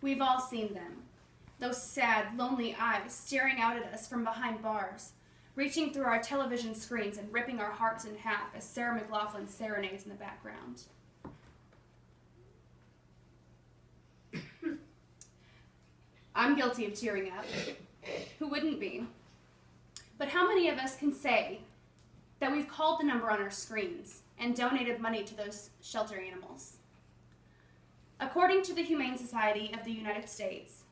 We've all seen them. Those sad, lonely eyes staring out at us from behind bars, reaching through our television screens and ripping our hearts in half as Sarah McLachlan serenades in the background. I'm guilty of tearing up. Who wouldn't be? But how many of us can say that we've called the number on our screens and donated money to those shelter animals? According to the Humane Society of the United States,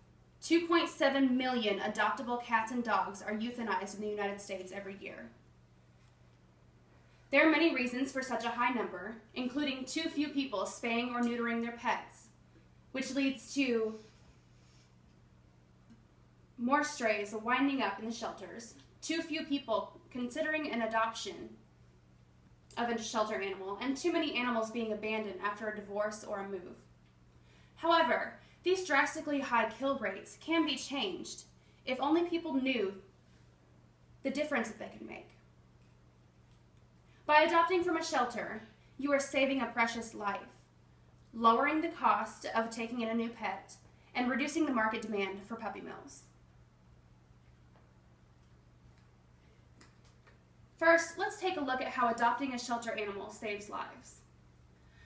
2.7 million adoptable cats and dogs are euthanized in the United States every year. There are many reasons for such a high number, including too few people spaying or neutering their pets, which leads to more strays winding up in the shelters, too few people considering an adoption of a shelter animal, and too many animals being abandoned after a divorce or a move. However, these drastically high kill rates can be changed if only people knew the difference that they could make. By adopting from a shelter, you are saving a precious life, lowering the cost of taking in a new pet, and reducing the market demand for puppy mills. First, let's take a look at how adopting a shelter animal saves lives.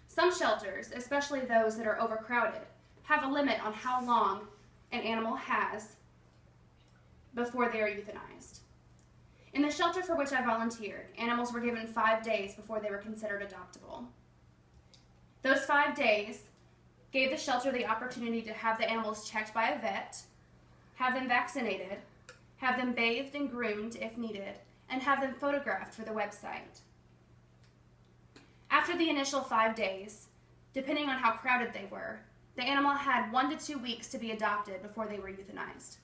Some shelters, especially those that are overcrowded, have a limit on how long an animal has before they are euthanized. In the shelter for which I volunteered, animals were given 5 days before they were considered adoptable. Those 5 days gave the shelter the opportunity to have the animals checked by a vet, have them vaccinated, have them bathed and groomed if needed, and have them photographed for the website. After the initial 5 days, depending on how crowded they were, the animal had 1 to 2 weeks to be adopted before they were euthanized.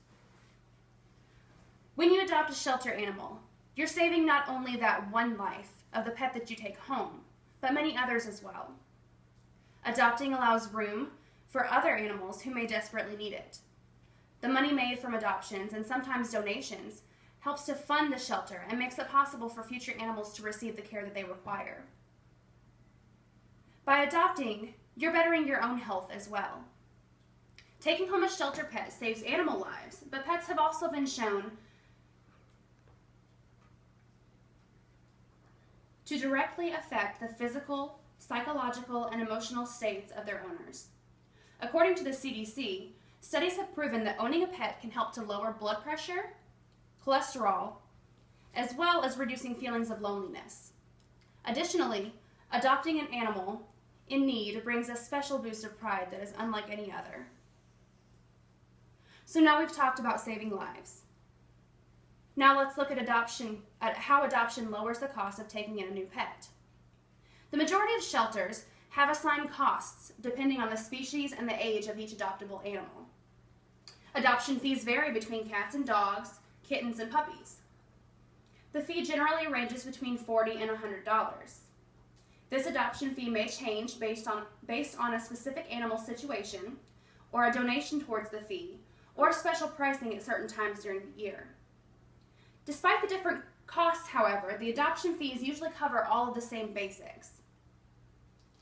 When you adopt a shelter animal, you're saving not only that one life of the pet that you take home, but many others as well. Adopting allows room for other animals who may desperately need it. The money made from adoptions and sometimes donations helps to fund the shelter and makes it possible for future animals to receive the care that they require. By adopting, you're bettering your own health as well. Taking home a shelter pet saves animal lives, but pets have also been shown to directly affect the physical, psychological, and emotional states of their owners. According to the CDC, studies have proven that owning a pet can help to lower blood pressure, cholesterol, as well as reducing feelings of loneliness. Additionally, adopting an animal in need brings a special boost of pride that is unlike any other. So now we've talked about saving lives. Now let's look at how adoption lowers the cost of taking in a new pet. The majority of shelters have assigned costs depending on the species and the age of each adoptable animal. Adoption fees vary between cats and dogs, kittens, and puppies. The fee generally ranges between $40 and $100. This adoption fee may change based on a specific animal situation, or a donation towards the fee, or special pricing at certain times during the year. Despite the different costs, however, the adoption fees usually cover all of the same basics.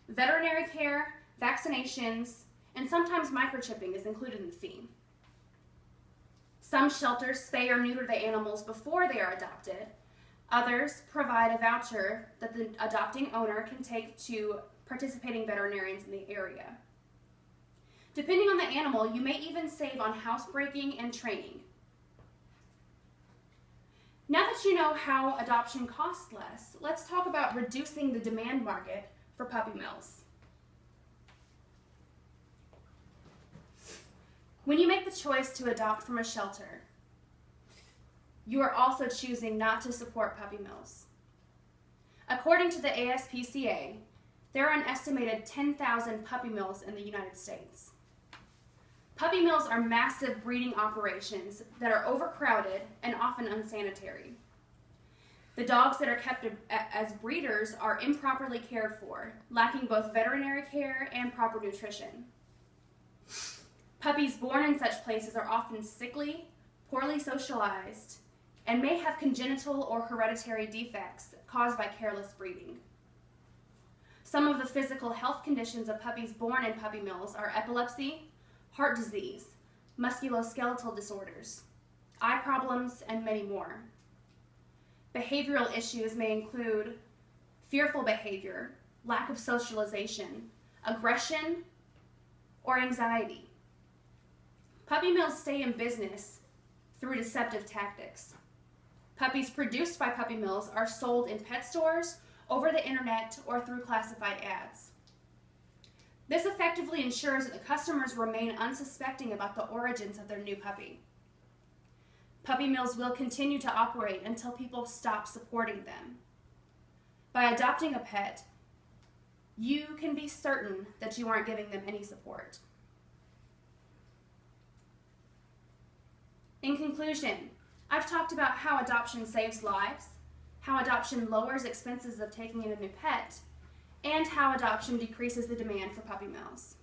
Veterinary care, vaccinations, and sometimes microchipping is included in the fee. Some shelters spay or neuter the animals before they are adopted. Others provide a voucher that the adopting owner can take to participating veterinarians in the area. Depending on the animal, you may even save on housebreaking and training. Now that you know how adoption costs less, let's talk about reducing the demand market for puppy mills. When you make the choice to adopt from a shelter, you are also choosing not to support puppy mills. According to the ASPCA, there are an estimated 10,000 puppy mills in the United States. Puppy mills are massive breeding operations that are overcrowded and often unsanitary. The dogs that are kept as breeders are improperly cared for, lacking both veterinary care and proper nutrition. Puppies born in such places are often sickly, poorly socialized, and may have congenital or hereditary defects caused by careless breeding. Some of the physical health conditions of puppies born in puppy mills are epilepsy, heart disease, musculoskeletal disorders, eye problems, and many more. Behavioral issues may include fearful behavior, lack of socialization, aggression, or anxiety. Puppy mills stay in business through deceptive tactics. Puppies produced by puppy mills are sold in pet stores, over the internet, or through classified ads. This effectively ensures that the customers remain unsuspecting about the origins of their new puppy. Puppy mills will continue to operate until people stop supporting them. By adopting a pet, you can be certain that you aren't giving them any support. In conclusion, I've talked about how adoption saves lives, how adoption lowers expenses of taking in a new pet, and how adoption decreases the demand for puppy mills.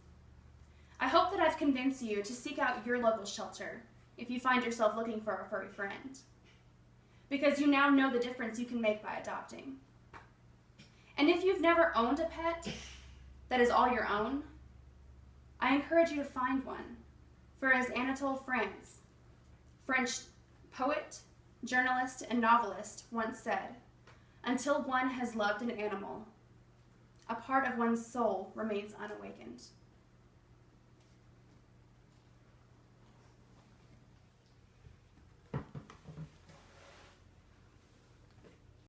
I hope that I've convinced you to seek out your local shelter if you find yourself looking for a furry friend, because you now know the difference you can make by adopting. And if you've never owned a pet that is all your own, I encourage you to find one, for as Anatole France, French poet, journalist, and novelist once said, "Until one has loved an animal, a part of one's soul remains unawakened."